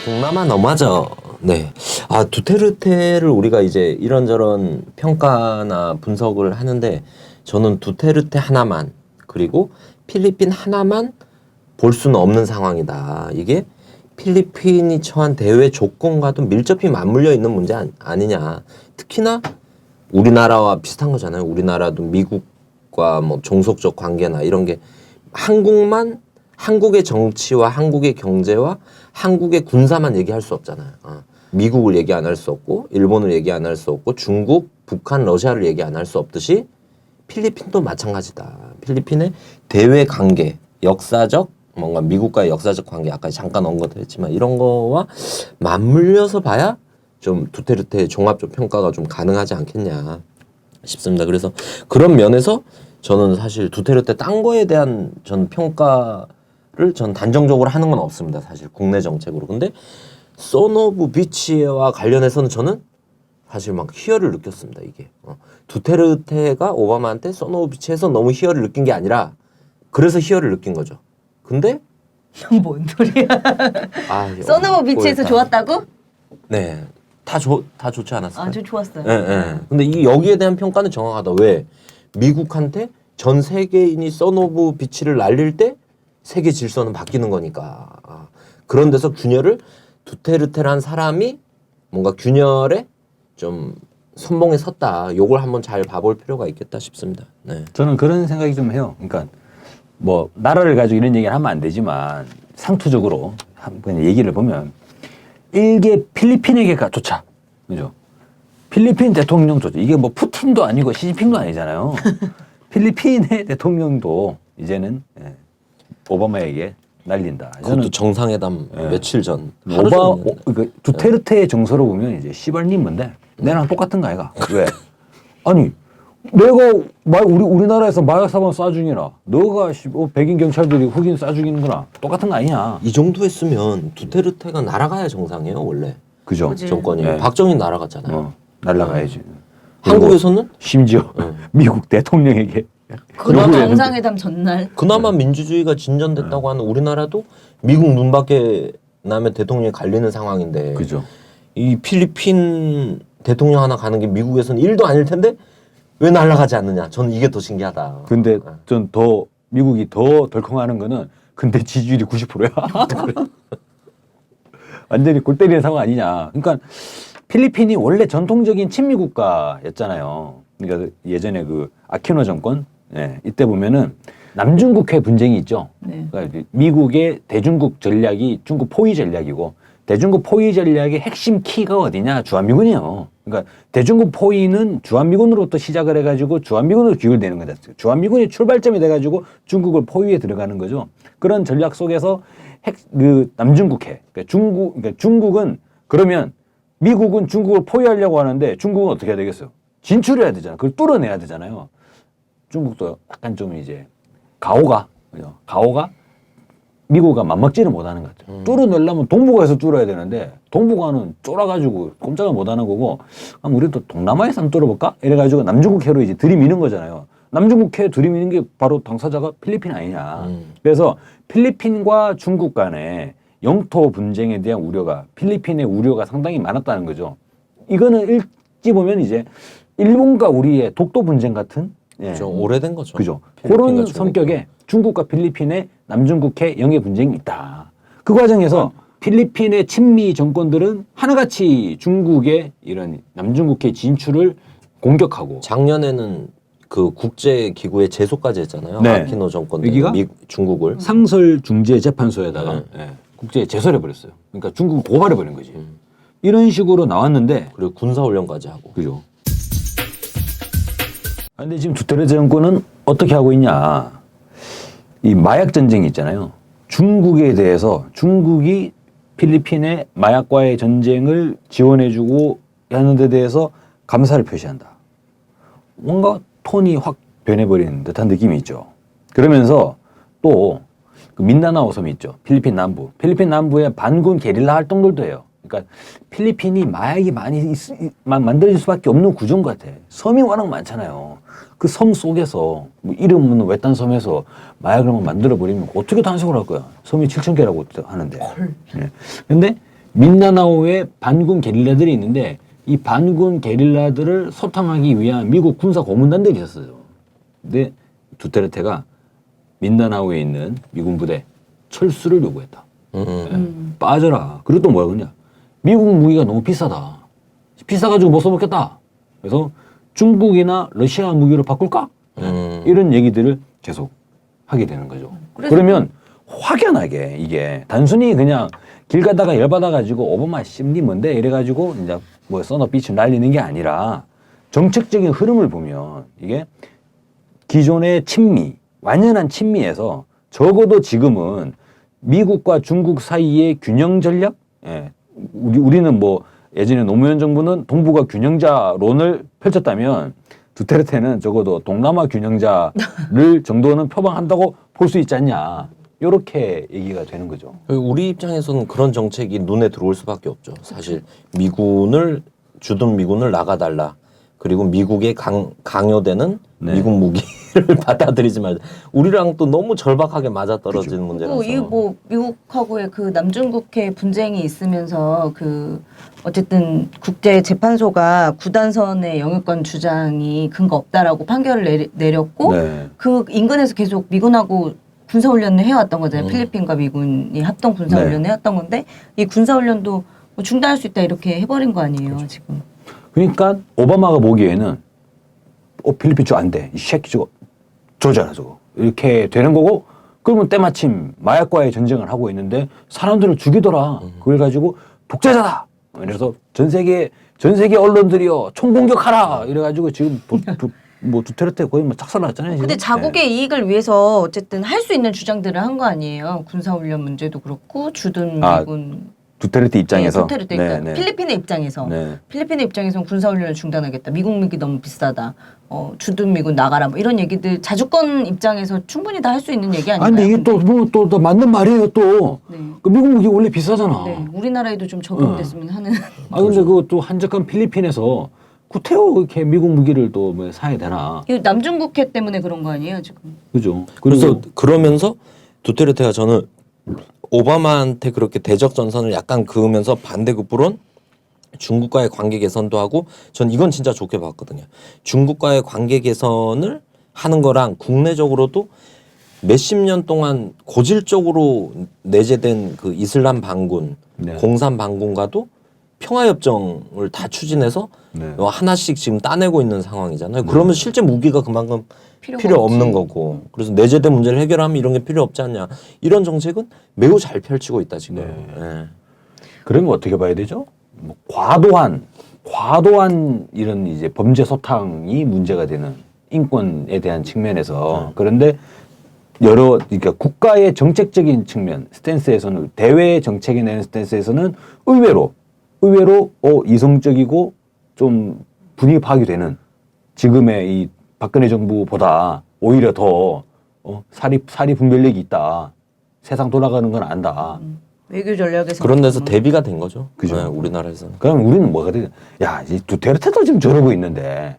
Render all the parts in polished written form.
동남아 너마저. 네. 아, 두테르테를 우리가 이제 이런저런 평가나 분석을 하는데 저는 두테르테 하나만 그리고 필리핀 하나만 볼 수는 없는 상황이다. 이게 필리핀이 처한 대외 조건과도 밀접히 맞물려 있는 문제 아니냐. 특히나 우리나라와 비슷한 거잖아요. 우리나라도 미국과 뭐 종속적 관계나 이런 게 한국의 정치와 한국의 경제와 한국의 군사만 얘기할 수 없잖아요. 미국을 얘기 안 할 수 없고 일본을 얘기 안 할 수 없고 중국, 북한, 러시아를 얘기 안 할 수 없듯이 필리핀도 마찬가지다. 필리핀의 대외 관계, 역사적 뭔가 미국과의 역사적 관계 아까 잠깐 언급도 했지만 이런 거와 맞물려서 봐야 좀 두테르테의 종합적 평가가 좀 가능하지 않겠냐 싶습니다. 그래서 그런 면에서 저는 사실 두테르테 딴 거에 대한 전 평가를 전 단정적으로 하는 건 없습니다. 사실 국내 정책으로. 근데 선 오브 비치와 관련해서는 저는 사실 막 희열을 느꼈습니다. 이게 두테르테가 오바마한테 선 오브 비치에서 너무 희열을 느낀 게 아니라 그래서 희열을 느낀 거죠. 근데 뭔 소리야? 선 오브 비치에서 좋았다고? 네, 다 좋지 않았어요? 저 좋았어요. 네. 근데 여기에 대한 평가는 정확하다. 왜? 미국한테 전 세계인이 선 오브 비치를 날릴 때 세계 질서는 바뀌는 거니까. 그런 데서 균열을 두테르테란 사람이 뭔가 균열에 좀 선봉에 섰다. 요걸 한번 잘 봐볼 필요가 있겠다 싶습니다. 네. 저는 그런 생각이 좀 해요. 그러니까 뭐 나라를 가지고 이런 얘기를 하면 안 되지만 상투적으로 한번 얘기를 보면 일개 필리핀에게가 좋자. 그죠? 필리핀 대통령 좋죠. 이게 뭐 푸틴도 아니고 시진핑도 아니잖아요. 필리핀의 대통령도 이제는 오바마에게 날린다. 그것도 정상회담 며칠 전. 두테르테의 정서로 보면 이제 시발님 뭔데? 내랑 똑같은 거 아이가? 왜? 아니 내가 우리나라에서 마약 사범 쏴 죽이나? 너가 백인 경찰들이 흑인 쏴 죽이는 거나 똑같은 거 아니냐? 이 정도 했으면 두테르테가 날아가야 정상이에요 원래. 그죠? 그치. 정권이. 네. 박정희 날아갔잖아요. 날라가야지. 한국에서는 심지어 미국 대통령에게 그나마 정상회담 전날. 그나마 민주주의가 진전됐다고 하는 우리나라도 미국 눈밖에 나면 대통령이 갈리는 상황인데 그죠? 이 필리핀 대통령 하나 가는 게 미국에서는 일도 아닐 텐데 왜 날아가지 않느냐. 저는 이게 더 신기하다. 근데 전 더 미국이 더 덜컹하는 거는 근데 지지율이 90%야. 완전히 골 때리는 상황 아니냐. 그러니까 필리핀이 원래 전통적인 친미 국가였잖아요. 그러니까 예전에 그 아키노 정권 이때 보면은 남중국해 분쟁이 있죠. 네. 그러니까 미국의 대중국 전략이 중국 포위 전략이고 대중국 포위 전략의 핵심 키가 어디냐? 주한미군이에요. 그러니까 대중국 포위는 주한미군으로부터 시작을 해가지고 주한미군으로 귀결되는 거다. 주한미군이 출발점이 돼가지고 중국을 포위에 들어가는 거죠. 그런 전략 속에서 남중국해, 그러니까 중국은 그러면 미국은 중국을 포위하려고 하는데 중국은 어떻게 해야 되겠어요? 진출해야 되잖아요. 그걸 뚫어내야 되잖아요. 중국도 약간 좀 이제 가오가 미국과 맞먹지를 못하는 것 같아요. 뚫어내려면 동북아에서 뚫어야 되는데 동북아는 쫄아가지고 꼼짝을 못하는 거고 그럼 우리도 동남아에서 한번 뚫어볼까? 이래가지고 남중국해로 이제 들이미는 거잖아요. 남중국해 들이미는 게 바로 당사자가 필리핀 아니냐. 그래서 필리핀과 중국 간의 영토 분쟁에 대한 우려가 필리핀의 우려가 상당히 많았다는 거죠. 이거는 일찍 보면 이제 일본과 우리의 독도 분쟁 같은 좀 오래된 거죠. 그죠. 그런 성격의 중국과 필리핀의 남중국해 영해 분쟁이 있다. 그 과정에서 필리핀의 친미 정권들은 하나같이 중국의 이런 남중국해 진출을 공격하고 작년에는 그 국제기구에 제소까지 했잖아요. 네. 아키노 정권 여기가 중국을 상설중재재판소에다가 국제에 제소를 해버렸어요. 그러니까 중국을 고발해버린 거지. 이런 식으로 나왔는데 그리고 군사훈련까지 하고. 그죠. 근데 지금 두테르테 정권은 어떻게 하고 있냐. 이 마약 전쟁이 있잖아요. 중국에 대해서 중국이 필리핀의 마약과의 전쟁을 지원해주고 하는 데 대해서 감사를 표시한다. 뭔가 톤이 확 변해버리는 듯한 느낌이 있죠. 그러면서 또 그 민다나오 섬이 있죠. 필리핀 남부. 필리핀 남부의 반군 게릴라 활동들도 해요. 그러니까 필리핀이 마약이 많이 만들어질 수밖에 없는 구조인 것 같아. 섬이 워낙 많잖아요. 그 섬 속에서 뭐 이름 없는 외딴 섬에서 마약을 만들어 버리면 어떻게 단속을 할 거야? 섬이 7,000개라고 하는데. 근데 민다나오에 반군 게릴라들이 있는데 이 반군 게릴라들을 소탕하기 위한 미국 군사 고문단들이 있었어요. 근데 두테르테가 민다나오에 있는 미군 부대 철수를 요구했다. 빠져라. 그리고 또 뭐라 그러냐. 미국 무기가 너무 비싸다. 비싸가지고 못 써먹겠다. 그래서 중국이나 러시아 무기로 바꿀까? 이런 얘기들을 계속 하게 되는 거죠. 그러면 확연하게 이게 단순히 그냥 길 가다가 열받아가지고 오바마 심리 뭔데 이래가지고 이제 뭐 써너비치 날리는 게 아니라 정책적인 흐름을 보면 이게 기존의 친미, 완연한 친미에서 적어도 지금은 미국과 중국 사이의 균형 전략? 예. 우리는 뭐 예전에 노무현 정부는 동북아 균형자론을 펼쳤다면 두테르테는 적어도 동남아 균형자를 정도는 표방한다고 볼 수 있지 않냐. 이렇게 얘기가 되는 거죠. 우리 입장에서는 그런 정책이 눈에 들어올 수밖에 없죠. 사실 미군을 주둔 미군을 나가달라. 그리고 미국에 강요되는 네. 미국 무기를 받아들이지 말자. 우리랑 또 너무 절박하게 맞아떨어지는 문제라서. 이 뭐 미국하고의 그 남중국해 분쟁이 있으면서 그 어쨌든 국제 재판소가 구단선의 영유권 주장이 근거 없다라고 판결을 내렸고 네. 그 인근에서 계속 미군하고 군사훈련을 해왔던 거잖아요. 필리핀과 미군이 합동 군사훈련을 네. 해왔던 건데 이 군사훈련도 뭐 중단할 수 있다 이렇게 해버린 거 아니에요 지금. 그러니까 오바마가 보기에는 필리핀 쪽 안 돼. 이 새끼 저거 저잖아 저거. 이렇게 되는 거고 그러면 때마침 마약과의 전쟁을 하고 있는데 사람들을 죽이더라. 그걸 가지고 독재자다. 그래서 전 세계 언론들이요 총공격하라. 이래가지고 지금 뭐 두테르테 거의 뭐 착살났잖아요. 근데 자국의 이익을 위해서 어쨌든 할 수 있는 주장들을 한 거 아니에요. 군사훈련 문제도 그렇고 주둔 미군. 두테르테 입장에서. 네, 두테르테 그러니까 필리핀의 입장에서. 네. 필리핀의 입장에서는 군사훈련을 중단하겠다. 미국 무기 너무 비싸다. 주둔 미군 나가라. 뭐 이런 얘기들 자주권 입장에서 충분히 다 할 수 있는 얘기 아닌가요? 근데 이게 또 맞는 말이에요 또. 네. 그 미국 무기 원래 비싸잖아. 네, 우리나라에도 좀 적용됐으면 하는. 근데 그또 한적한 필리핀에서 구태여 이렇게 미국 무기를 또 뭐 사야 되나? 이 남중국해 때문에 그런 거 아니에요 지금? 그죠. 그래서 그러면서 두테르테가 저는 오바마한테 그렇게 대적 전선을 약간 그으면서 반대급부론 중국과의 관계 개선도 하고 전 이건 진짜 좋게 봤거든요. 중국과의 관계 개선을 하는 거랑 국내적으로도 몇십 년 동안 고질적으로 내재된 그 이슬람 반군, 네. 공산 반군과도 평화협정을 다 추진해서 네. 하나씩 지금 따내고 있는 상황이잖아요. 그러면 실제 무기가 그만큼 필요 없는 거고. 그래서 내재된 문제를 해결하면 이런 게 필요 없지 않냐. 이런 정책은 매우 잘 펼치고 있다 지금. 네. 예. 그런 거 어떻게 봐야 되죠? 뭐 과도한 이런 이제 범죄 소탕이 문제가 되는 인권에 대한 측면에서 그런데 그러니까 국가의 정책적인 측면 스탠스에서는 대외 정책에 내는 스탠스에서는 의외로 이성적이고 좀 분위기 파악이 되는 지금의 이 박근혜 정부보다 오히려 더 사리 분별력이 있다. 세상 돌아가는 건 안다. 외교 전략에서 그런 데서 대비가 된 거죠. 그죠. 네, 우리나라에서는. 그럼 우리는 뭐가 돼? 야, 이 두테르테도 지금 저러고 있는데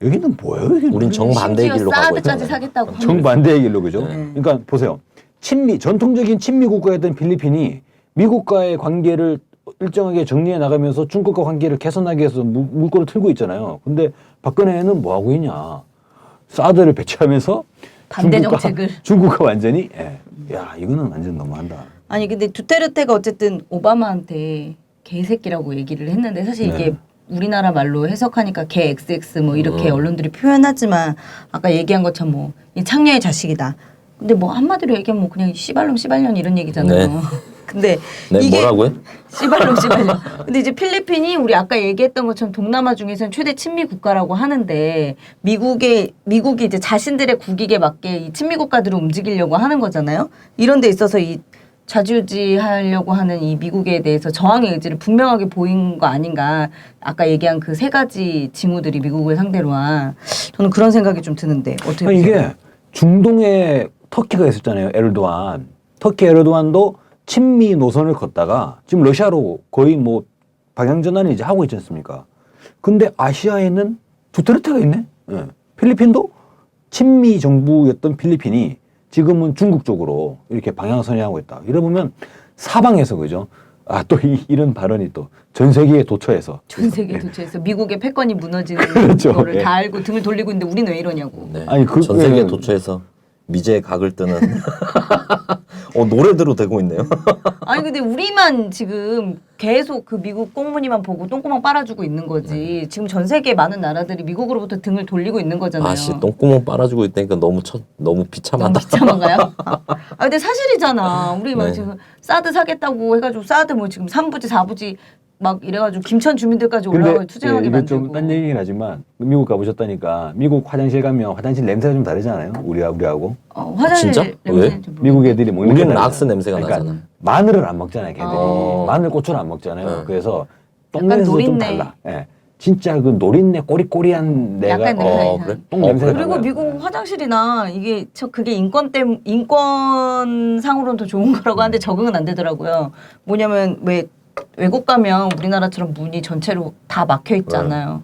여기는 뭐예요? 여기는 우린 정반대의 길로 가고 사드까지 있잖아요. 사겠다고 하는 정반대의 길로 그죠? 그러니까 보세요. 전통적인 친미 국가였던 필리핀이 미국과의 관계를 일정하게 정리해 나가면서 중국과 관계를 개선하기 위해서 물꼬를 틀고 있잖아요. 근데 박근혜는 뭐 하고 있냐? 사드를 배치하면서 반대 정책을. 중국과 완전히 야, 이거는 완전 너무한다. 아니 근데 두테르테가 어쨌든 오바마한테 개새끼라고 얘기를 했는데 사실 네. 이게 우리나라 말로 해석하니까 개 XX 뭐 이렇게 언론들이 표현하지만 아까 얘기한 것처럼 뭐 이 창녀의 자식이다. 근데 뭐 한마디로 얘기하면 뭐 그냥 씨발놈 씨발년 이런 얘기잖아요. 네. 근데 네, 이게 뭐라고요? 씨발놈 씨발년. 근데 이제 필리핀이 우리 아까 얘기했던 것처럼 동남아 중에서는 최대 친미 국가라고 하는데 미국이 이제 자신들의 국익에 맞게 이 친미 국가들을 움직이려고 하는 거잖아요. 이런 데 있어서 이 좌지우지하려고 하는 이 미국에 대해서 저항의 의지를 분명하게 보인 거 아닌가. 아까 얘기한 그 세 가지 징후들이 미국을 상대로 한 저는 그런 생각이 좀 드는데 어떻게 보세요? 이게 중동에 터키가 있었잖아요. 에르도안. 터키 에르도안도 친미 노선을 걷다가 지금 러시아로 거의 뭐 방향 전환을 이제 하고 있지 않습니까? 근데 아시아에는 두테르테가 있네. 예. 필리핀도 친미 정부였던 필리핀이 지금은 중국 쪽으로 이렇게 방향 선회하고 있다. 이래 보면 사방에서 그죠? 또 이런 발언이 또 전 세계에 도처에서 전 세계 도처에서 미국의 패권이 무너지는 그렇죠. 거를 예. 다 알고 등을 돌리고 있는데 우리는 왜 이러냐고. 네. 아니, 전 세계 도처에서 미제의 각을 뜨는 노래대로 되고 있네요. 아니 근데 우리만 지금 계속 그 미국 꽁무니만 보고 똥구멍 빨아주고 있는 거지. 지금 전 세계 많은 나라들이 미국으로부터 등을 돌리고 있는 거잖아요. 아씨 똥구멍 빨아주고 있다니까 너무 비참하다. 너무 비참한가요? 근데 사실이잖아. 우리 막 네. 지금 사드 사겠다고 해가지고 사드 뭐 지금 3부지 4부지 막 이래가지고 김천 주민들까지 올라가서 투쟁하게 이거 만들고. 좀딴 얘기긴 하지만 미국 가보셨다니까 미국 화장실 가면 화장실 냄새가 좀 다르잖아요. 우리하고. 화장실 진짜? 냄새는 좀 미국 애들이 먹는 우리는 게 락스 다르잖아요. 냄새가 그러니까 나잖아. 마늘을 안 먹잖아요, 걔들이. 어. 마늘 고추를 안 먹잖아요. 네. 그래서 똥 약간 냄새도 좀 노린내. 달라. 예. 진짜 그 노린내 꼬리꼬리한 내가 약간 냄새가 그래? 똥 냄새가 그리고 달라요. 미국 화장실이나 이게 그게 인권상으로는 더 좋은 거라고 하는데 적응은 안 되더라고요. 뭐냐면 왜 외국 가면 우리나라처럼 문이 전체로 다 막혀 있잖아요.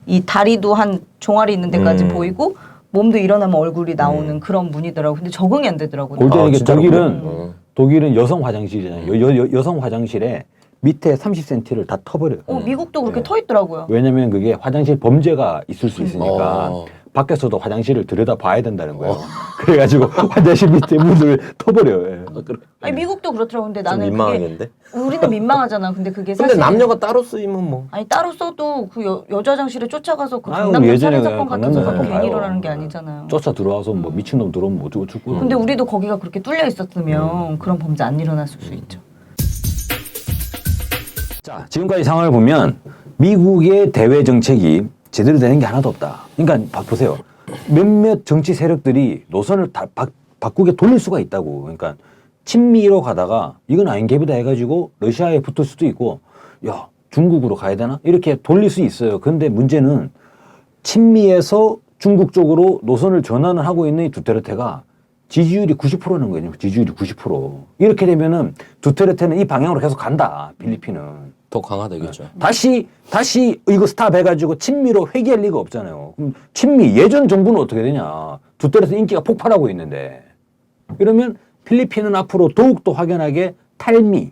이 다리도 한 종아리 있는 데까지 보이고 몸도 일어나면 얼굴이 나오는 그런 문이더라고. 근데 적응이 안 되더라고요. 골대는 이게 진짜로 독일은 그래? 독일은 여성 화장실이잖아요. 여성 화장실에 밑에 30cm를 다 터버려요. 미국도 그렇게 네. 터 있더라고요. 왜냐면 그게 화장실 범죄가 있을 수 있으니까 어. 밖에서도 화장실을 들여다 봐야 된다는 거예요. 그래가지고 화장실 밑에 문을 터버려요. 예. 그래. 아니 미국도 그렇더라고. 근데 좀 나는 민망하겠는데. 그게 우리는 민망하잖아. 근데 그게 근데 사실 남녀가 따로 쓰이면 뭐. 아니 따로 써도 그 여자 화장실에 쫓아가서 그 아유, 강남역 예전에 살인 사건 같은 강남역 사건 사건 괜히 봐요. 일어나는 게 아니잖아요. 쫓아 들어와서 뭐 미친놈 들어오면 뭐 어쩌고 죽고. 근데 우리도 거기가 그렇게 뚫려 있었으면 그런 범죄 안 일어났을 수 있죠. 자, 지금까지 상황을 보면 미국의 대외 정책이 제대로 되는 게 하나도 없다. 그러니까 보세요. 몇몇 정치 세력들이 노선을 다 바꾸게 돌릴 수가 있다고. 그러니까 친미로 가다가 이건 아닌 갭이다 해가지고 러시아에 붙을 수도 있고, 야, 중국으로 가야 되나? 이렇게 돌릴 수 있어요. 근데 문제는 친미에서 중국 쪽으로 노선을 전환을 하고 있는 이 두테르테가 지지율이 90%는 거예요. 지지율이 90%. 이렇게 되면은 두테르테는 이 방향으로 계속 간다. 필리핀은. 더 강화되겠죠. 다시 이거 스탑 해가지고 친미로 회귀할 리가 없잖아요. 그럼 친미 예전 정부는 어떻게 되냐? 두테르테 인기가 폭발하고 있는데 이러면 필리핀은 앞으로 더욱더 확연하게 탈미,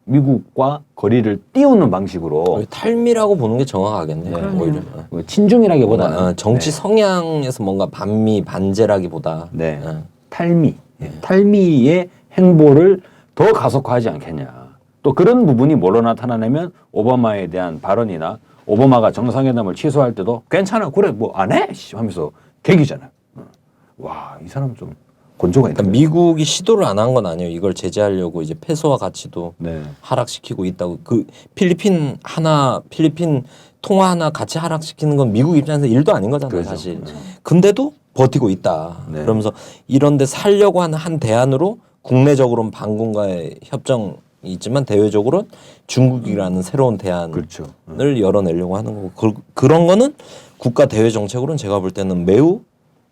미국과 거리를 띄우는 방식으로 탈미라고 보는 게 정확하겠네요. 오히려. 친중이라기보다는 정치 성향에서 뭔가 반미 반제라기보다. 네. 탈미, 탈미의 행보를 더 가속화하지 않겠냐. 또 그런 부분이 뭘로 나타나냐면 오바마에 대한 발언이나 오바마가 정상회담을 취소할 때도 괜찮아, 그래, 뭐 안 해? 하면서 개기잖아요. 와, 이 사람 좀 곤조가 있다. 그러니까 미국이 시도를 안 한 건 아니에요. 이걸 제재하려고 이제 패소와 가치도 네. 하락시키고 있다고. 그 필리핀 통화 하나 같이 하락시키는 건 미국 입장에서 일도 아닌 거잖아요, 그렇죠. 사실. 근데도 버티고 있다. 네. 그러면서 이런데 살려고 하는 한 대안으로 국내적으로는 반군과의 협정이 있지만 대외적으로는 중국이라는 새로운 대안을 그렇죠. 열어내려고 하는 거고 그런 거는 국가 대외 정책으로는 제가 볼 때는 매우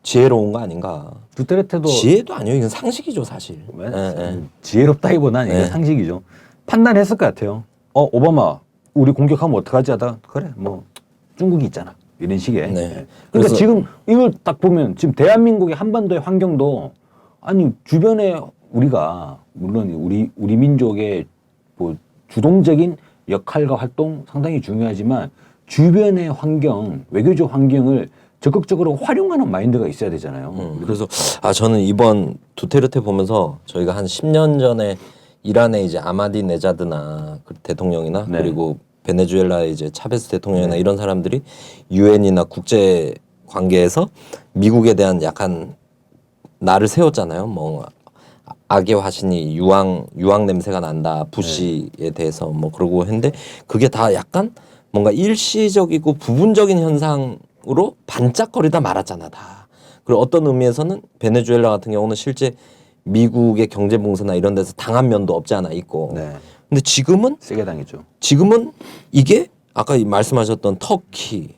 지혜로운 거 아닌가. 두테르테도 지혜도 아니에요. 이건 상식이죠, 사실. 지혜롭다기보다는 이게 네. 상식이죠. 판단했을 것 같아요. 오바마 우리 공격하면 어떡하지 하다 그래 뭐 중국이 있잖아 이런 식의. 네. 그러니까 그래서 지금 이걸 딱 보면 지금 대한민국의 한반도의 환경도 아니 주변에 우리가 물론 우리 민족의 뭐 주동적인 역할과 활동 상당히 중요하지만 주변의 환경 외교적 환경을 적극적으로 활용하는 마인드가 있어야 되잖아요. 그래서 저는 이번 두테르테 보면서 저희가 한 10년 전에 이란의 이제 아마디네자드나 그 대통령이나 네. 그리고 베네수엘라의 이제 차베스 대통령이나 이런 사람들이 유엔이나 국제 관계에서 미국에 대한 약간 날을 세웠잖아요. 뭐 악의 화신이 유황 냄새가 난다. 부시에 대해서 뭐 그러고 했는데 그게 다 약간 뭔가 일시적이고 부분적인 현상으로 반짝거리다 말았잖아, 다. 그리고 어떤 의미에서는 베네수엘라 같은 경우는 실제 미국의 경제 봉쇄나 이런 데서 당한 면도 없지 않아 있고. 네. 근데 지금은 세게 당했죠. 이게 아까 말씀하셨던 터키,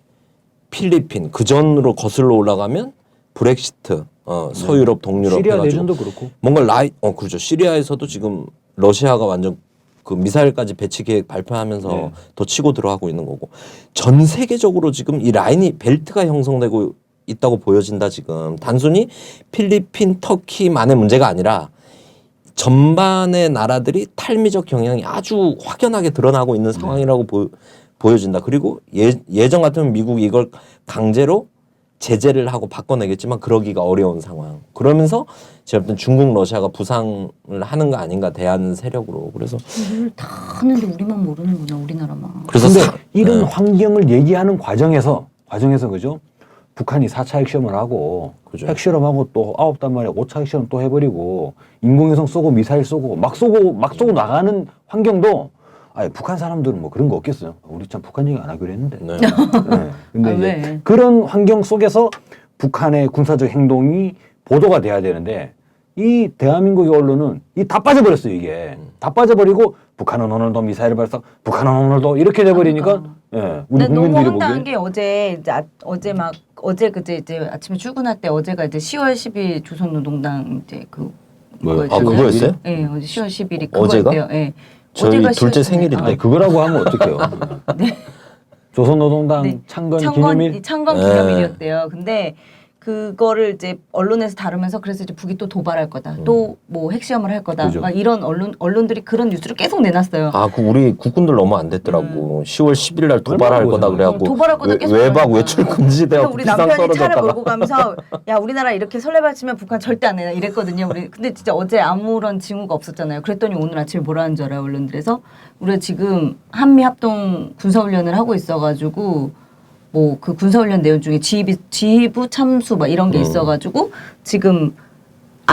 필리핀 그 전으로 거슬러 올라가면 브렉시트, 서유럽, 동유럽 시리아 해가지고 내전도 그렇고. 뭔가 그렇죠. 시리아에서도 지금 러시아가 완전 그 미사일까지 배치 계획 발표하면서 네. 더 치고 들어가고 있는 거고 전 세계적으로 지금 이 라인이 벨트가 형성되고 있다고 보여진다. 지금 단순히 필리핀, 터키만의 문제가 아니라 전반의 나라들이 탈미적 경향이 아주 확연하게 드러나고 있는 상황이라고 보여진다. 그리고 예전 같으면 미국이 이걸 강제로 제재를 하고 바꿔내겠지만 그러기가 어려운 상황. 그러면서 제가 볼 땐 중국, 러시아가 부상을 하는 거 아닌가 대한 세력으로. 그래서 이걸 다 하는데 우리만 모르는구나, 우리나라만. 그래서 근데 이런 환경을 얘기하는 과정에서 그죠? 북한이 4차 핵시험을 하고 그죠. 핵실험하고 또 9달 만에 5차 핵실험 또 해버리고 인공위성 쏘고 미사일 쏘고 막 쏘고 나가는 환경도 아니 북한 사람들은 뭐 그런 거 없겠어요. 우리 참 북한 얘기 안 하기로 했는데. 네. 네. 근데 아, 이제 왜? 그런 환경 속에서 북한의 군사적 행동이 보도가 돼야 되는데 이 대한민국의 언론은 이 다 빠져버렸어요 이게. 다 빠져버리고 북한은 오늘도 미사일 발사, 북한은 오늘도 이렇게 돼버리니까 예, 우리 난 너무 국민들이 황당한 보기에 게 어제 이제 어제 그제 이제 아침에 출근할 때 어제가 이제 10월 10일 조선노동당 이제 그 뭐요? 아, 그거였어요? 예, 어제 10월 10일이 어제가? 그거였대요. 예. 저희 어제가 둘째 10월 10일. 생일인데. 아니 그거라고 하면 어떡해요? 조선노동당 네. 창건 기념일 창건 네. 기념일이었대요. 근데 그거를 이제 언론에서 다루면서 그래서 이제 북이 또 도발할 거다. 또 뭐 핵시험을 할 거다. 그죠. 막 이런 언론들이 그런 뉴스를 계속 내놨어요. 아, 그 우리 국군들 너무 안 됐더라고. 10월 10일 날 도발할 얼마나 거다 그래갖고 도발할 거다 계속 외박 그러니까. 외출 금지되고 우리 비상 남편이 차를 떨어졌다가 몰고 가면서 야 우리나라 이렇게 설레발 치면 북한 절대 안 해. 이랬거든요. 우리 근데 진짜 어제 아무런 징후가 없었잖아요. 그랬더니 오늘 아침에 뭐라는 줄 알아요, 언론들에서? 우리가 지금 한미 합동 군사훈련을 하고 있어가지고 뭐 그 군사훈련 내용 중에 지휘부 참수 막 이런 게 있어가지고 지금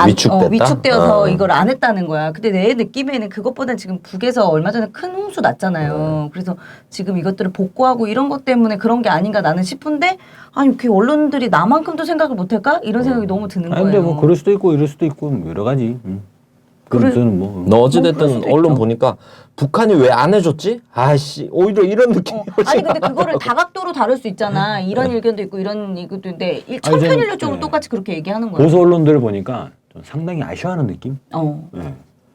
위축됐다? 위축되어서 아. 이걸 안 했다는 거야. 근데 내 느낌에는 그것보다 지금 북에서 얼마 전에 큰 홍수 났잖아요. 그래서 지금 이것들을 복구하고 이런 것 때문에 그런 게 아닌가 나는 싶은데 아니 그 언론들이 나만큼도 생각을 못할까? 이런 생각이 너무 드는 아니 거예요. 근데 뭐 그럴 수도 있고 이럴 수도 있고 뭐 여러 가지. 그럼 저는 뭐 너 그럴 어찌됐든 수도 언론 있죠. 보니까 북한이 왜 안 해줬지? 아씨 오히려 이런 느낌이 아니 근데 그거를 다각도로 다룰 수 있잖아. 이런 의견도 있고 이런 이것도 있는데 천편일률적으로 네. 똑같이 그렇게 얘기하는 거야. 보수 언론들을 보니까 좀 상당히 아쉬워하는 느낌. 예.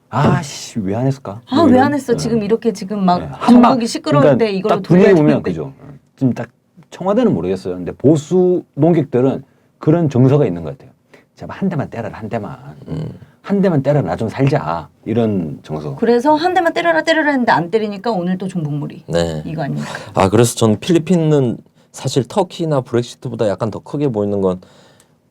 아씨 왜 안 했을까? 아 왜 안 예. 했어? 지금 이렇게 지금 막 예. 전국이 시끄러운데 그러니까 이걸로 딱 분위기 돌려야 보면 되는데. 그죠. 지금 딱 청와대는 모르겠어요. 근데 보수 농객들은 그런 정서가 있는 것 같아요. 제발 한 대만 때려라 한 대만. 한 대만 때려라 나 좀 살자 이런 정서. 그래서 한 대만 때려라 했는데 안 때리니까 오늘 또 종북물이 네. 이거 아닙니까? 아 그래서 저는 필리핀은 사실 터키나 브렉시트보다 약간 더 크게 보이는 건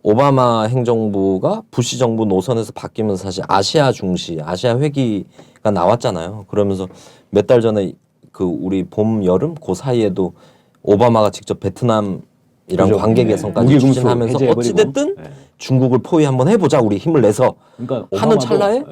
오바마 행정부가 부시 정부 노선에서 바뀌면서 사실 아시아 중시, 아시아 회기가 나왔잖아요. 그러면서 몇 달 전에 그 우리 봄 여름 그 사이에도 오바마가 직접 베트남이랑 그죠. 관계 네. 개선까지 무기금수 추진하면서 해제해버리고. 어찌됐든 네. 중국을 포위 한번 해보자 우리 힘을 내서 그러니까 하는 오바마도, 찰나에 예.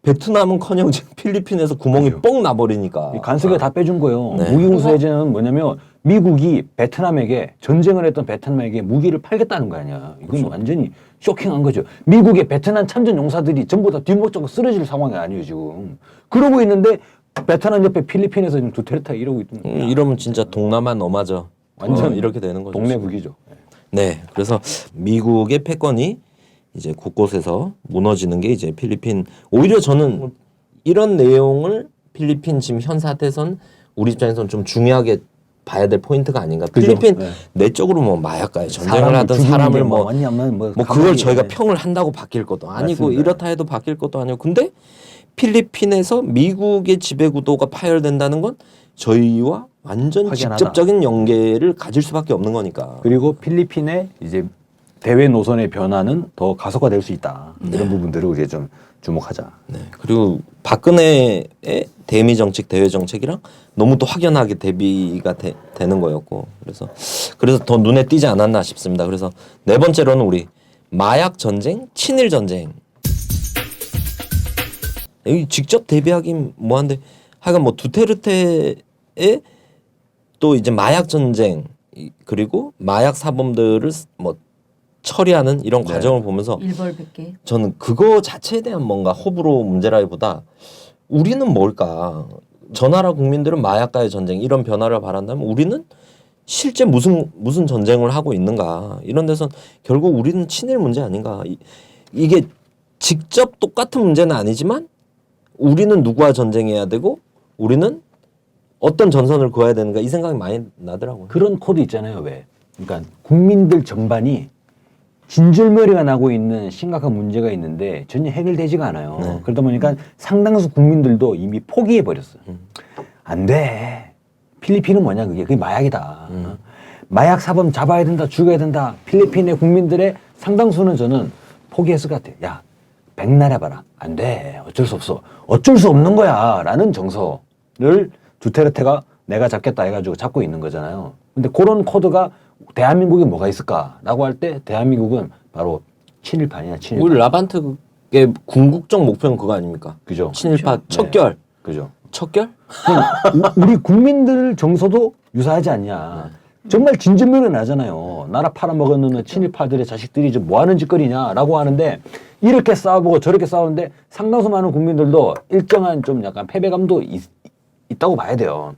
베트남은커녕 지금 필리핀에서 구멍이 그죠. 뻥 나버리니까 이 간섭에 다 빼준 거예요. 네. 무기공수 해제는 뭐냐면 미국이 베트남에게 전쟁을 했던 베트남에게 무기를 팔겠다는 거 아니야. 이건 완전히 쇼킹한 거죠. 미국의 베트남 참전 용사들이 전부 다 뒷목적으로 쓰러질 상황이 아니에요 지금. 그러고 있는데 베트남 옆에 필리핀에서 지금 두테르테가 이러고 있던 거야. 이러면 진짜 동남아 너마저 완전 이렇게 되는 거죠. 동네 지금. 북이죠. 네, 그래서 미국의 패권이 이제 곳곳에서 무너지는 게 이제 필리핀. 오히려 저는 이런 내용을 필리핀 지금 현 사태에선 우리 입장에서는 좀 중요하게 봐야 될 포인트가 아닌가. 그죠. 필리핀 네. 내적으로 뭐 마약과의 전쟁을 사람을 하든 죽이는 사람을 게 뭐 왔냐면 뭐 가만히 그걸 저희가 네. 평을 한다고 바뀔 것도 아니고 맞습니다. 이렇다 해도 바뀔 것도 아니고 근데 필리핀에서 미국의 지배 구도가 파열된다는 건 저희와 완전 확연하다. 직접적인 연계를 가질 수밖에 없는 거니까. 그리고 필리핀의 이제 대외 노선의 변화는 더 가속화될 수 있다. 이런 부분들을 우리가 좀 주목하자. 네. 그리고 박근혜의 대미 정책, 대외 정책이랑 너무 또 확연하게 대비가 되는 거였고 그래서 더 눈에 띄지 않았나 싶습니다. 그래서 네 번째로는 우리 마약 전쟁, 친일 전쟁. 여기 직접 대비하긴 뭐한데 하여간 뭐 두테르테의 또 이제 마약 전쟁 그리고 마약 사범들을 뭐 처리하는 이런 네. 과정을 보면서 일벌백계. 저는 그거 자체에 대한 뭔가 호불호 문제라기보다 우리는 뭘까? 저 나라 국민들은 마약과의 전쟁 이런 변화를 바란다면 우리는 실제 무슨 전쟁을 하고 있는가? 이런 데선 결국 우리는 친일 문제 아닌가? 이게 직접 똑같은 문제는 아니지만 우리는 누구와 전쟁해야 되고 우리는 어떤 전선을 그어야 되는가 이 생각이 많이 나더라고요. 그런 코드 있잖아요. 왜? 그러니까 국민들 전반이 진절머리가 나고 있는 심각한 문제가 있는데 전혀 해결되지가 않아요. 네. 그러다 보니까 상당수 국민들도 이미 포기해 버렸어요. 안 돼. 필리핀은 뭐냐 그게 마약이다. 마약 사범 잡아야 된다, 죽여야 된다. 필리핀의 국민들의 상당수는 저는 포기했을 것 같아요. 야, 백날 해봐라. 안 돼. 어쩔 수 없어. 어쩔 수 없는 거야. 라는 정서를 두테르테가 내가 잡겠다 해가지고 잡고 있는 거잖아요. 근데 그런 코드가 대한민국에 뭐가 있을까라고 할 때 대한민국은 바로 친일파냐, 친일파. 우리 라반트의 궁극적 목표는 그거 아닙니까? 그죠? 친일파 네. 척결. 그죠? 척결? 우리 국민들 정서도 유사하지 않냐. 정말 진전면허 나잖아요. 나라 팔아먹었는 친일파들의 자식들이 좀 뭐 하는 짓거리냐라고 하는데 이렇게 싸워보고 저렇게 싸우는데 상당수 많은 국민들도 일정한 좀 약간 패배감도 있다고 봐야 돼요.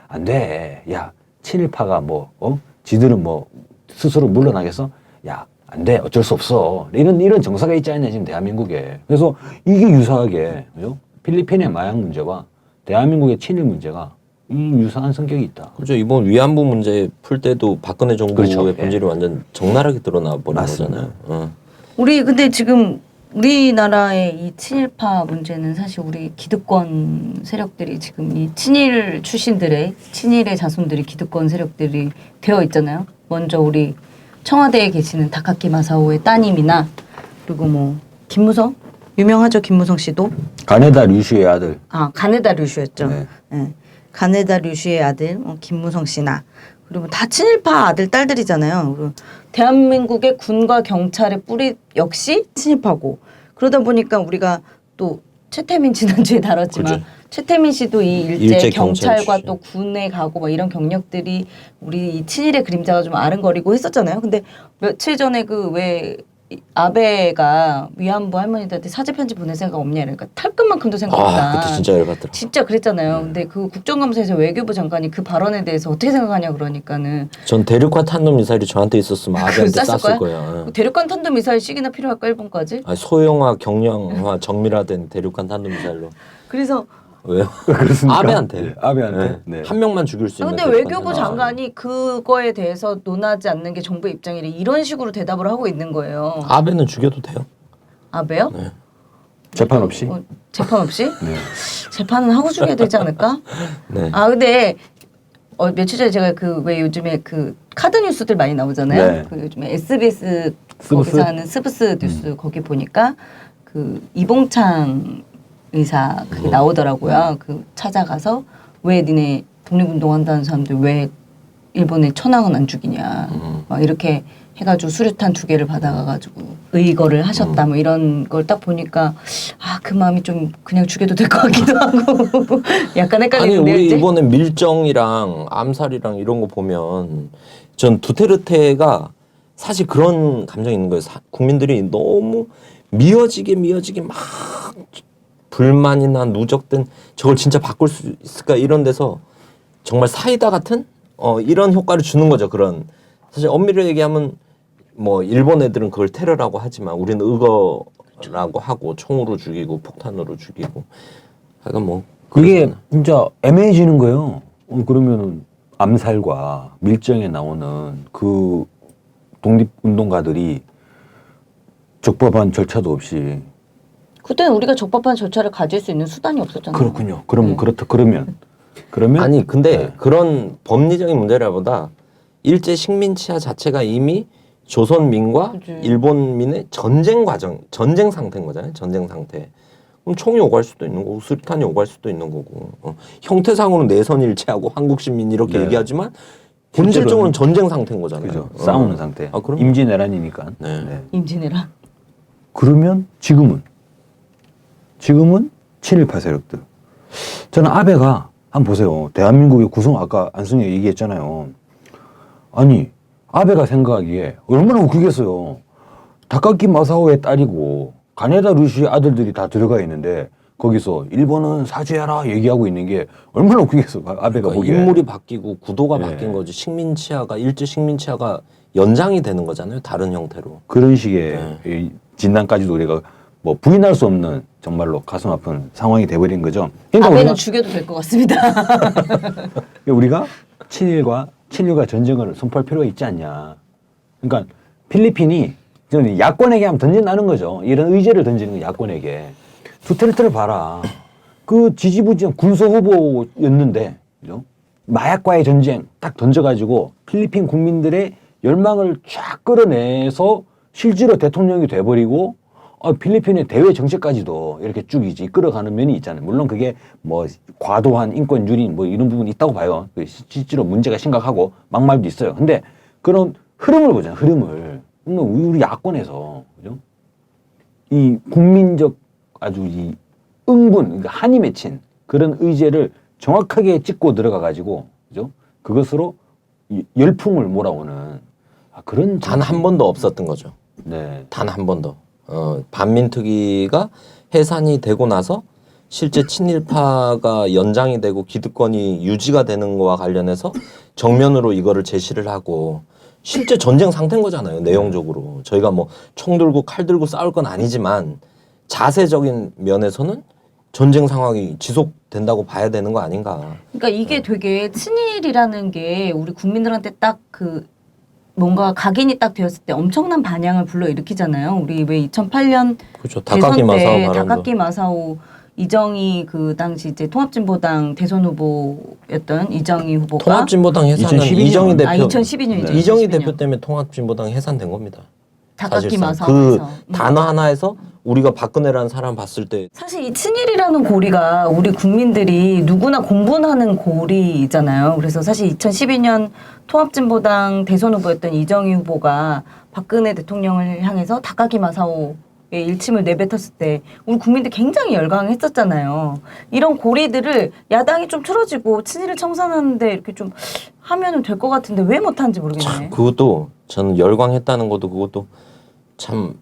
안 돼. 야, 친일파가 뭐, 지들은 뭐 스스로 물러나겠어? 야, 안 돼. 어쩔 수 없어. 이런 정서가 있지 않냐, 지금 대한민국에. 그래서 이게 유사하게, 그죠? 필리핀의 마약 문제와 대한민국의 친일 문제가 이 유사한 성격이 있다. 그렇죠. 이번 위안부 문제 풀 때도 박근혜 정부의 그렇죠. 본질이 완전 적나라하게 드러나 버린 맞습니다. 거잖아요. 우리 근데 지금 우리나라의 이 친일파 문제는 사실 우리 기득권 세력들이 지금 이 친일 출신들의 친일의 자손들이 기득권 세력들이 되어 있잖아요. 먼저 우리 청와대에 계시는 다카키 마사오의 따님이나 그리고 뭐 김무성 유명하죠. 김무성 씨도 가네다 류슈의 아들. 가네다 류슈였죠. 네. 네. 가네다 류슈의 아들 김무성 씨나 그리고 다 친일파 아들 딸들이잖아요. 그리고 대한민국의 군과 경찰의 뿌리 역시 친일파고 그러다 보니까 우리가 또 최태민 지난주에 다뤘지만 그죠. 최태민 씨도 이 일제 일제 경찰과 경찰 또 군에 가고 막 이런 경력들이 우리 이 친일의 그림자가 좀 아른거리고 했었잖아요. 근데 며칠 전에 그 왜 아베가 위안부 할머니들한테 사죄 편지 보낼 생각 없냐 이러니까 탈끝만큼도 생각 없다. 그때 진짜 열받더라. 진짜 그랬잖아요. 근데 그 국정감사에서 외교부 장관이 그 발언에 대해서 어떻게 생각하냐 그러니까는 전 대륙화 탄도 미사일이 저한테 있었으면 아베한테 쐈을 쐈을 거야? 거야. 대륙간 탄도 미사일 시기나 필요할까 일본까지? 아니, 소형화, 경량화, 정밀화된 대륙간 탄도 미사일로. 그래서 왜요? 그렇습니까? 아베한테. 네, 아베한테. 네. 한 명만 죽일 수 있는. 근데 대륙간 외교부 탄도 장관이 그거에 대해서 논하지 않는 게 정부의 입장이래 이런 식으로 대답을 하고 있는 거예요. 미사일. 아베는 죽여도 돼요. 아베요? 네. 재판 없이? 재판 없이? 네. 재판은 하고 죽여야 되지 않을까? 네. 근데 며칠 전에 제가 그 왜 요즘에 그 카드 뉴스들 많이 나오잖아요. 네. 그 요즘에 SBS 스브스? 거기서 하는 스브스 뉴스 거기 보니까 그 이봉창 의사 그게 나오더라고요. 그 찾아가서 왜 니네 독립운동한다는 사람들 왜 일본의 천황은 안 죽이냐. 막 이렇게 해가지고 수류탄 2개를 받아가가지고 의거를 하셨다. 뭐 이런 걸 딱 보니까 그 마음이 좀 그냥 죽여도 될 것 같기도 하고 약간 아니 헷갈리는데 우리 이제? 이번에 밀정이랑 암살이랑 이런 거 보면 전 두테르테가 사실 그런 감정이 있는 거예요. 국민들이 너무 미어지게 막 불만이나 누적된 저걸 진짜 바꿀 수 있을까 이런 데서 정말 사이다 같은 이런 효과를 주는 거죠. 그런 사실 엄밀히 얘기하면 뭐 일본 애들은 그걸 테러라고 하지만 우리는 의거라고 하고 총으로 죽이고 폭탄으로 죽이고 하여간 뭐 그게 진짜 애매해지는 거예요. 그러면은 암살과 밀정에 나오는 그 독립운동가들이 적법한 절차도 없이 그때는 우리가 적법한 절차를 가질 수 있는 수단이 없었잖아요. 그렇군요. 그러면 그러면 아니 근데 네. 그런 법리적인 문제라보다 일제 식민지화 자체가 이미 조선민과 그치. 일본민의 전쟁 상태인 거잖아요. 전쟁 상태. 그럼 총이 오갈 수도 있는 거고 수류탄이 오갈 수도 있는 거고 형태상으로는 내선 일체하고 한국 시민 이렇게 네. 얘기하지만 본질적으로는 전쟁 상태인 거잖아요. 그죠. 싸우는 상태. 그럼 임진왜란이니까. 네. 임진왜란. 그러면 지금은 친일파 세력들. 저는 아베가 한번 보세요. 대한민국의 구성 아까 안승희 얘기했잖아요. 아니 아베가 생각하기에 얼마나 웃기겠어요. 다카키 마사오의 딸이고 가네다 루시의 아들들이 다 들어가 있는데 거기서 일본은 사죄하라 얘기하고 있는 게 얼마나 웃기겠어. 아베가 그러니까 보기에. 인물이 바뀌고 구도가 네. 바뀐 거지. 일제 식민치하가 연장이 되는 거잖아요. 다른 형태로. 그런 식의 이 진단까지도 우리가 뭐 부인할 수 없는 정말로 가슴 아픈 상황이 돼버린 거죠. 그러니까 아베는 죽여도 될 것 같습니다. 우리가 친일과 전쟁을 선포할 필요가 있지 않냐. 그러니까 필리핀이 저는 야권에게 한번 던진다는 거죠. 이런 의제를 던지는 거 야권에게. 두테르테를 봐라. 그 지지부진 군소 후보였는데, 그죠? 마약과의 전쟁 딱 던져가지고 필리핀 국민들의 열망을 쫙 끌어내서 실제로 대통령이 돼버리고 필리핀의 대외 정책까지도 이렇게 쭉 이제 이끌어가는 면이 있잖아요. 물론 그게 뭐 과도한 인권 유린 뭐 이런 부분이 있다고 봐요. 실제로 문제가 심각하고 막말도 있어요. 근데 그런 흐름을 보잖아요. 흐름을. 우리 야권에서 그죠? 이 국민적 아주 이 응분, 그러니까 한이 맺힌 그런 의제를 정확하게 짚고 들어가 가지고 그죠? 그것으로 이 열풍을 몰아오는 그런 단 한 번도 없었던 거죠. 네. 단 한 번도. 반민특위가 해산이 되고 나서 실제 친일파가 연장이 되고 기득권이 유지가 되는 거와 관련해서 정면으로 이거를 제시를 하고 실제 전쟁 상태인 거잖아요. 내용적으로. 저희가 뭐 총 들고 칼 들고 싸울 건 아니지만 자세적인 면에서는 전쟁 상황이 지속된다고 봐야 되는 거 아닌가. 그러니까 이게 되게 친일이라는 게 우리 국민들한테 딱 그 뭔가 각인이 딱 되었을 때 엄청난 반향을 불러일으키잖아요. 우리 왜 2008년 그렇죠. 다카키 마사오 발언도. 다카키 마사오 이정희 그 당시 이제 통합진보당 대선 후보였던 이정희 후보가 통합진보당 해산은 2012년. 이정희 대표. 2012년이죠. 이정희 대표 때문에 통합진보당 해산된 겁니다. 다카키 사실상 마사오에서 그 단어 하나에서 우리가 박근혜라는 사람 봤을 때 사실 이 친일이라는 고리가 우리 국민들이 누구나 공분하는 고리잖아요. 그래서 사실 2012년 통합진보당 대선 후보였던 이정희 후보가 박근혜 대통령을 향해서 다카키 마사오의 일침을 내뱉었을 때 우리 국민들 굉장히 열광했었잖아요. 이런 고리들을 야당이 좀 틀어지고 친일을 청산하는데 이렇게 좀 하면은 될 것 같은데 왜 못하는지 모르겠네. 그것도 저는 열광했다는 것도 그것도 참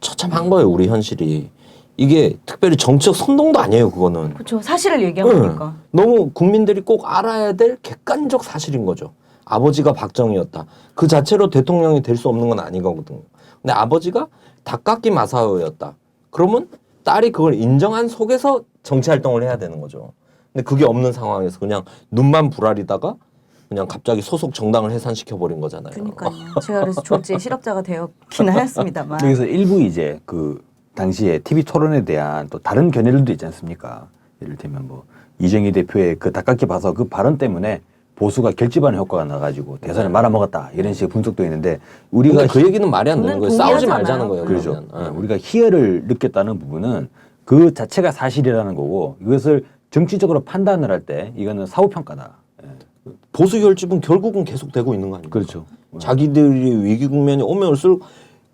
처참한 거예요. 우리 현실이. 이게 특별히 정치적 선동도 아니에요. 그거는. 그렇죠. 사실을 얘기한 거니까. 너무 국민들이 꼭 알아야 될 객관적 사실인 거죠. 아버지가 박정희였다. 그 자체로 대통령이 될 수 없는 건 아니거든요. 근데 아버지가 다카키 마사오였다. 그러면 딸이 그걸 인정한 속에서 정치 활동을 해야 되는 거죠. 근데 그게 없는 상황에서 그냥 눈만 부라리다가 그냥 갑자기 소속 정당을 해산시켜 버린 거잖아요. 그러니까요. 제가 그래서 졸지에 실업자가 되었긴 하였습니다만. 여기서 일부 이제 그 당시에 TV 토론에 대한 또 다른 견해들도 있지 않습니까? 예를 들면 뭐 이정희 대표의 그 다카키 봐서 그 발언 때문에 보수가 결집하는 효과가 나가지고 대선을 말아먹었다 이런 식의 분석도 있는데 우리가 근데 그 얘기는 말이 안 되는 거예요. 싸우지 동의하잖아요. 말자는 거예요. 그렇죠. 그러면. 우리가 희열을 느꼈다는 부분은 그 자체가 사실이라는 거고 이것을 정치적으로 판단을 할 때 이거는 사후평가다. 보수 결집은 결국은 계속 되고 있는 거 아닙니까? 그렇죠. 자기들이 위기 국면이 오면 올수록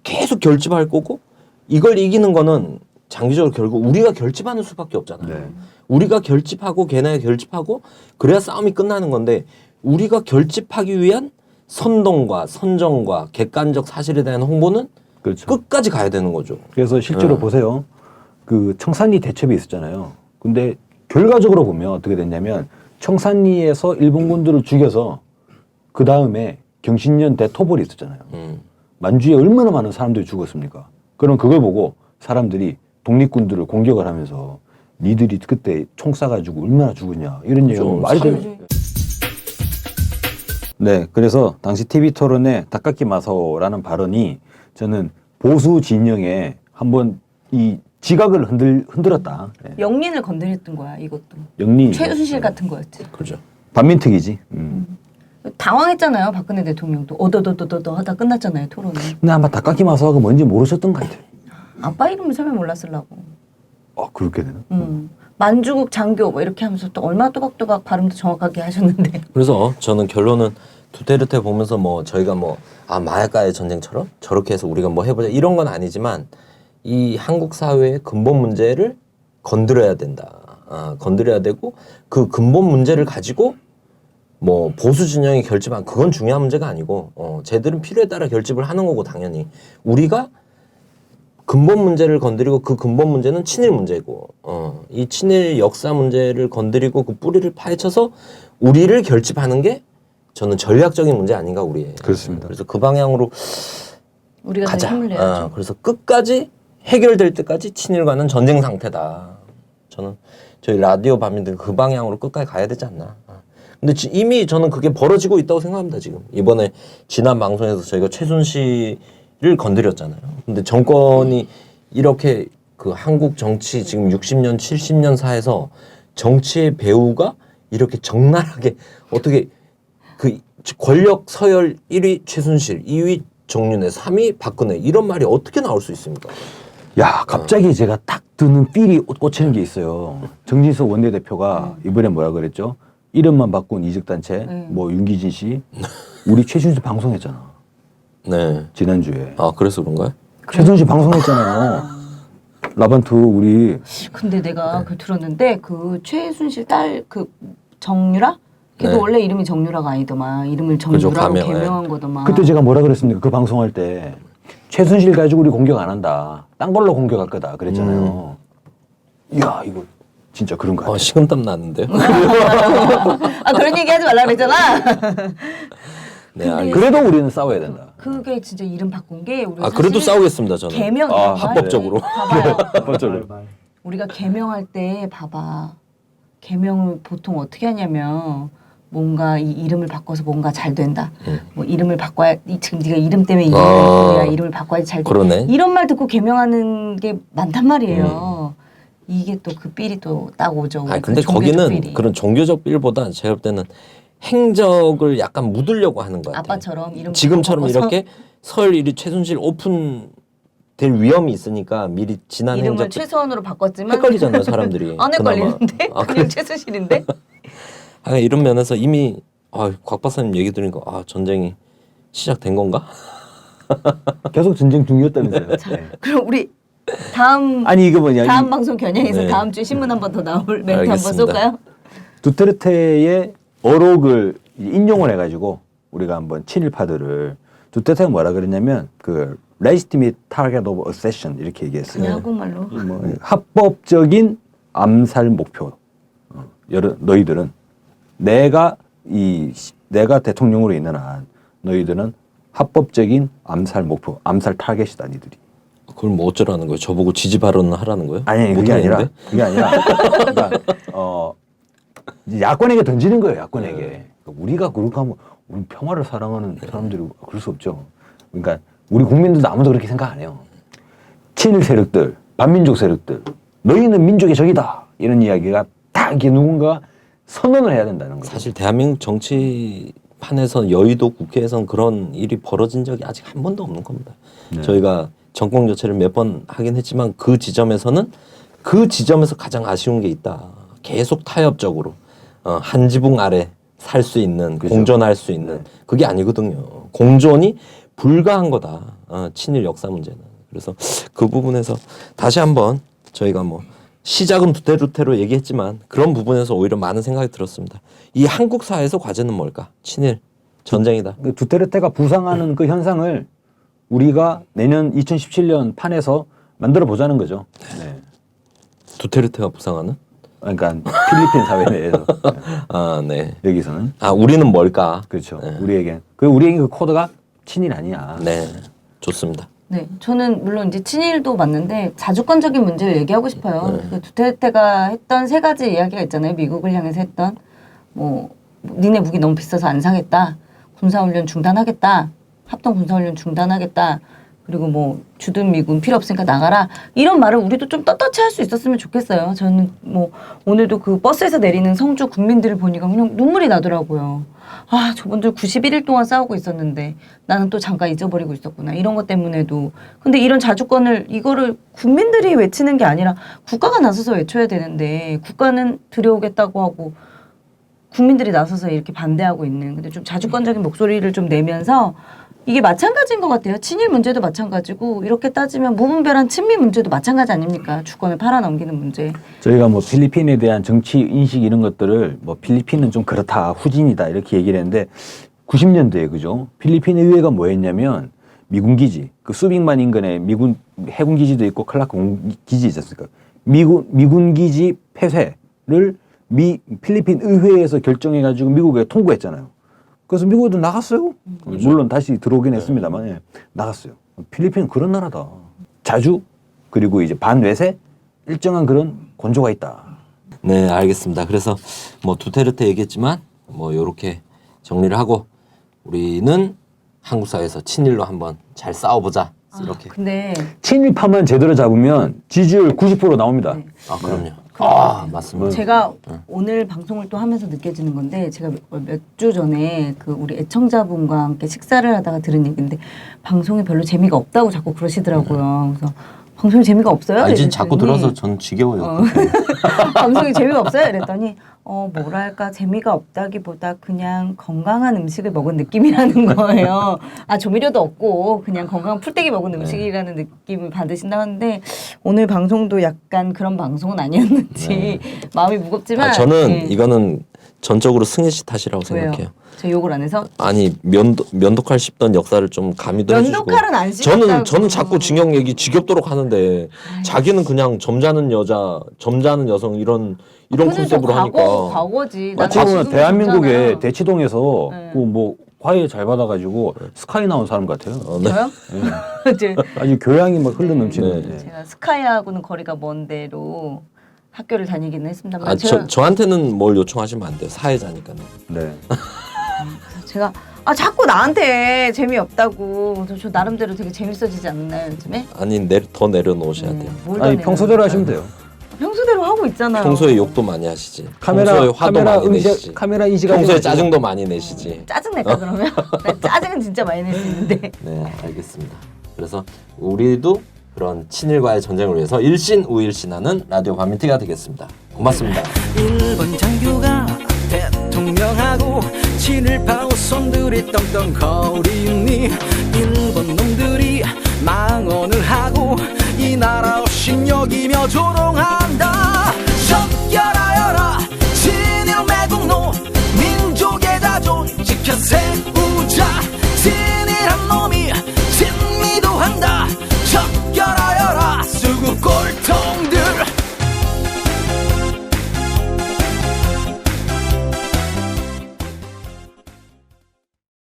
계속 결집할 거고 이걸 이기는 거는 장기적으로 결국 우리가 결집하는 수밖에 없잖아요. 네. 우리가 결집하고 걔네가 결집하고 그래야 싸움이 끝나는 건데 우리가 결집하기 위한 선동과 선정과 객관적 사실에 대한 홍보는 그렇죠. 끝까지 가야 되는 거죠. 그래서 실제로 보세요. 그 청산리 대첩이 있었잖아요. 근데 결과적으로 보면 어떻게 됐냐면 청산리에서 일본군들을 죽여서 그 다음에 경신년 대토벌이 있었잖아요. 만주에 얼마나 많은 사람들이 죽었습니까? 그럼 그걸 보고 사람들이 독립군들을 공격을 하면서 니들이 그때 총 쏴가지고 얼마나 죽었냐 이런 얘기가 말이 되는. 네, 그래서 당시 TV 토론에 다카키 마사오라는 발언이 저는 보수 진영에 한번 이 지각을 흔들었다. 네. 영린을 건드렸던 거야 이것도. 영리. 최순실 같은 거였지. 그렇죠. 반민특위지. 당황했잖아요 박근혜 대통령도. 어더더더더 하다 끝났잖아요 토론이. 근데 아마 다카키 마사오가 뭔지 모르셨던 것 같아요. 아빠 이름을 설명 몰랐으려고. 그렇게 되나? 만주국 장교 뭐 이렇게 하면서 또 얼마나 또박또박 발음도 정확하게 하셨는데. 그래서 저는 결론은 두테르테 보면서 뭐 저희가 뭐 마약과의 전쟁처럼 저렇게 해서 우리가 뭐 해보자 이런 건 아니지만 이 한국 사회의 근본 문제를 건드려야 된다. 건드려야 되고 그 근본 문제를 가지고 뭐 보수 진영이 결집한 그건 중요한 문제가 아니고 쟤들은 필요에 따라 결집을 하는 거고 당연히 우리가 근본 문제를 건드리고 그 근본 문제는 친일 문제고 이 친일 역사 문제를 건드리고 그 뿌리를 파헤쳐서 우리를 결집하는 게 저는 전략적인 문제 아닌가 우리의. 그렇습니다. 그래서 그 방향으로 우리가 가자. 힘을 내야죠. 그래서 끝까지 해결될 때까지 친일과는 전쟁 상태다. 저는 저희 라디오 밤인들 그 방향으로 끝까지 가야 되지 않나. 근데 이미 저는 그게 벌어지고 있다고 생각합니다. 지금 이번에 지난 방송에서 저희가 최순실의 건드렸잖아요. 근데 정권이 이렇게 그 한국 정치 지금 60년, 70년 사에서 정치의 배후가 이렇게 적나라하게 어떻게 그 권력 서열 1위 최순실, 2위 정윤회, 3위 박근혜 이런 말이 어떻게 나올 수 있습니까? 야, 갑자기 제가 딱 드는 삘이 꽂히는 게 있어요. 정진석 원내대표가 이번에 뭐라 그랬죠? 이름만 바꾼 이적단체, 뭐 윤기진 씨, 우리 최순실 방송했잖아. 네. 지난주에. 아 그래서 그런가요? 최순실 방송했잖아요. 라반트 우리. 근데 내가 그 들었는데 그 최순실 딸 그 정유라? 걔도 네. 원래 이름이 정유라가 아니더만 이름을 그죠, 정유라고 가명, 개명한 거더만. 그때 제가 뭐라 그랬습니까? 그 방송할 때 최순실 가지고 우리 공격 안 한다. 딴 걸로 공격할 거다. 그랬잖아요. 이야, 이거 진짜 그런 거 같아요. 식은땀 나는데요. 아 그런 얘기 하지 말라 그랬잖아. 네, 알겠습니다. 그래도 우리는 싸워야 된다. 그게 진짜 이름 바꾼 게 우리가 아 그래도 사실 싸우겠습니다 저는. 개명 합법적으로. 봐봐요. 맞죠? 우리가 개명할 때 봐봐. 개명을 보통 어떻게 하냐면 뭔가 이 이름을 바꿔서 뭔가 잘 된다. 뭐 이름을 바꿔야 지금 네가 이름 때문에 이름을 이름을 바꿔야지 잘 된다. 그러네. 이런 말 듣고 개명하는 게 많단 말이에요. 이게 또 그 삘이 또 딱 오죠. 아 그 근데 종교적 거기는 삘이. 그런 종교적 빌보다 제가 볼 때는 행적을 약간 묻으려고 하는 것 같아요. 아빠처럼 이름 지금처럼 바꿔서 이렇게 설 1위 최순실 오픈 될 위험이 있으니까 미리 지난 이름을 행적 최소한으로 바꿨지만 헷갈리잖아요 사람들이. 안 그나마. 헷갈리는데 아, 그냥 최순실인데. 아, 이런 면에서 이미 곽 박사님 얘기 들으니까 전쟁이 시작된 건가? 계속 전쟁 중이었다면서요. 네. 그럼 우리 다음 아니 이거 뭐냐? 다음 방송 겨냥해서 네. 다음 주에 신문 한 번 더 나올 멘트 한번 알겠습니다. 쏠까요? 두테르테의 어록을 인용을 해가지고 우리가 한번 친일파들을 두테르테가 뭐라 그랬냐면 그 legitimate target of accession 이렇게 얘기했어요. 그냥 한국말로. 뭐 합법적인 암살 목표. 너희들은 내가 대통령으로 있는 한 너희들은 합법적인 암살 목표, 암살 타겟이다 니들이. 그걸 뭐 어쩌라는 거예요? 저보고 지지 발언을 하라는 거예요? 아니 그게 아니라 그러니까 이제 야권에게 던지는 거예요. 야권에게. 우리가 그렇게 하면 우리 평화를 사랑하는 사람들이 그럴 수 없죠. 그러니까 우리 국민들도 아무도 그렇게 생각 안 해요. 친일 세력들, 반민족 세력들, 너희는 민족의 적이다 이런 이야기가 딱 이렇게 누군가 선언을 해야 된다는 거죠. 사실 대한민국 정치판에서 여의도 국회에선 그런 일이 벌어진 적이 아직 한 번도 없는 겁니다. 네. 저희가 정권 교체를 몇 번 하긴 했지만 그 지점에서는 그 지점에서 가장 아쉬운 게 있다. 계속 타협적으로 한 지붕 아래 살 수 있는 그죠. 공존할 수 있는 그게 아니거든요. 공존이 불가한 거다. 친일 역사 문제는. 그래서 그 부분에서 다시 한번 저희가 뭐 시작은 두테르테로 얘기했지만 그런 부분에서 오히려 많은 생각이 들었습니다. 이 한국 사회에서 과제는 뭘까? 친일 전쟁이다. 그 두테르테가 부상하는 그 현상을 우리가 내년 2017년 판에서 만들어 보자는 거죠. 네. 두테르테가 부상하는? 그러니까 필리핀 사회 내에서 네. 여기서는 우리는 뭘까? 그렇죠. 네. 우리에게 그 코드가 친일 아니야. 네. 좋습니다. 네, 저는 물론 이제 친일도 맞는데 자주권적인 문제를 얘기하고 싶어요. 그 두테르테가 했던 세 가지 이야기가 있잖아요. 미국을 향해서 했던 뭐 니네 무기 너무 비싸서 안 사겠다. 군사훈련 중단하겠다. 합동 군사훈련 중단하겠다. 그리고 뭐 주둔 미군 필요 없으니까 나가라. 이런 말을 우리도 좀 떳떳이 할 수 있었으면 좋겠어요. 저는 뭐 오늘도 그 버스에서 내리는 성주 국민들을 보니까 그냥 눈물이 나더라고요. 아, 저분들 91일 동안 싸우고 있었는데 나는 또 잠깐 잊어버리고 있었구나. 이런 것 때문에도. 근데 이런 자주권을 이거를 국민들이 외치는 게 아니라 국가가 나서서 외쳐야 되는데 국가는 들여오겠다고 하고 국민들이 나서서 이렇게 반대하고 있는. 근데 좀 자주권적인 목소리를 좀 내면서 이게 마찬가지인 것 같아요. 친일 문제도 마찬가지고 이렇게 따지면 무분별한 친미 문제도 마찬가지 아닙니까? 주권을 팔아넘기는 문제. 저희가 뭐 필리핀에 대한 정치 인식 이런 것들을 뭐 필리핀은 좀 그렇다 후진이다 이렇게 얘기를 했는데 90년대에 그죠? 필리핀 의회가 뭐였냐면 미군 기지 그 수빅만 인근에 미군 해군 기지도 있고 클라크 기지 있지 않습니까? 미군 기지 폐쇄를 필리핀 의회에서 결정해가지고 미국에 통보했잖아요. 그래서 미국에도 나갔어요. 물론 다시 들어오긴 했습니다만 예, 나갔어요. 필리핀은 그런 나라다. 자주 그리고 이제 반외세 일정한 그런 권조가 있다. 네, 알겠습니다. 그래서 뭐 두테르테 얘기했지만 뭐 요렇게 정리를 하고 우리는 한국 사회에서 친일로 한번 잘 싸워보자. 이렇게. 근데 친일파만 제대로 잡으면 지지율 90% 나옵니다. 네. 아 그럼요. 아 맞습니다. 제가 오늘 방송을 또 하면서 느껴지는 건데 제가 몇 주 전에 그 우리 애청자분과 함께 식사를 하다가 들은 얘기인데 방송이 별로 재미가 없다고 자꾸 그러시더라고요. 그래서 방송이 재미가 없어요? 아니 이랬더니 자꾸 들어서 전 지겨워요. 방송이 재미가 없어요? 이랬더니 뭐랄까 재미가 없다기보다 그냥 건강한 음식을 먹은 느낌이라는 거예요. 아 조미료도 없고 그냥 건강한 풀떼기 먹은 음식이라는 느낌을 받으신다 하는데 오늘 방송도 약간 그런 방송은 아니었는지 마음이 무겁지만 아, 저는 네. 이거는 전적으로 승희 씨 탓이라고 왜요? 생각해요. 저 욕을 안 해서? 아니 면도칼 씹던 역사를 좀 가미도 해주시고. 면도칼은 안 씹었다고. 저는 자꾸 징역 얘기 지겹도록 하는데 자기는 그냥 점잖은 여자, 점잖은 여성 이런 컨셉으로 하니까. 과거지. 어찌 나는 보면 지금도 대한민국의 그렇잖아요. 대치동에서 네. 그 뭐 과외 잘 받아가지고 스카이 나온 사람 같아요. 네. 저요? 이제 아주 교양이 막 흘러 넘치는. 네. 제가 스카이하고는 거리가 먼 데로 학교를 다니기는 했습니다만 아, 제가 저한테는 뭘 요청하시면 안 돼요. 사회자니까는. 네. 제가 자꾸 나한테 재미없다고 그래서 저 나름대로 되게 재밌어지지 않나요 요즘에? 아니 더 내려놓으셔야 돼요. 뭘 아니 더 평소대로 내려놓을까요? 하시면 돼요. 평소대로 하고 있잖아요. 평소에 욕도 많이 하시지. 카메라 평소에 화도 카메라 많이 내시지. 인식 카메라 인식하지 평소에 마시고. 짜증도 많이 내시지. 짜증 낼까 그러면? 난 짜증은 진짜 많이 낼 수 있는데. 네, 알겠습니다. 그래서 우리도 그런 친일과의 전쟁을 위해서 일신 우일신하는 라디오 반민티가 되겠습니다. 고맙습니다. 일본 장교가 대통령하고 친일파 후손들이 떵떵 거리니 일본 놈들이 망언을 하고 이 나라 없인 여기며 조롱한다.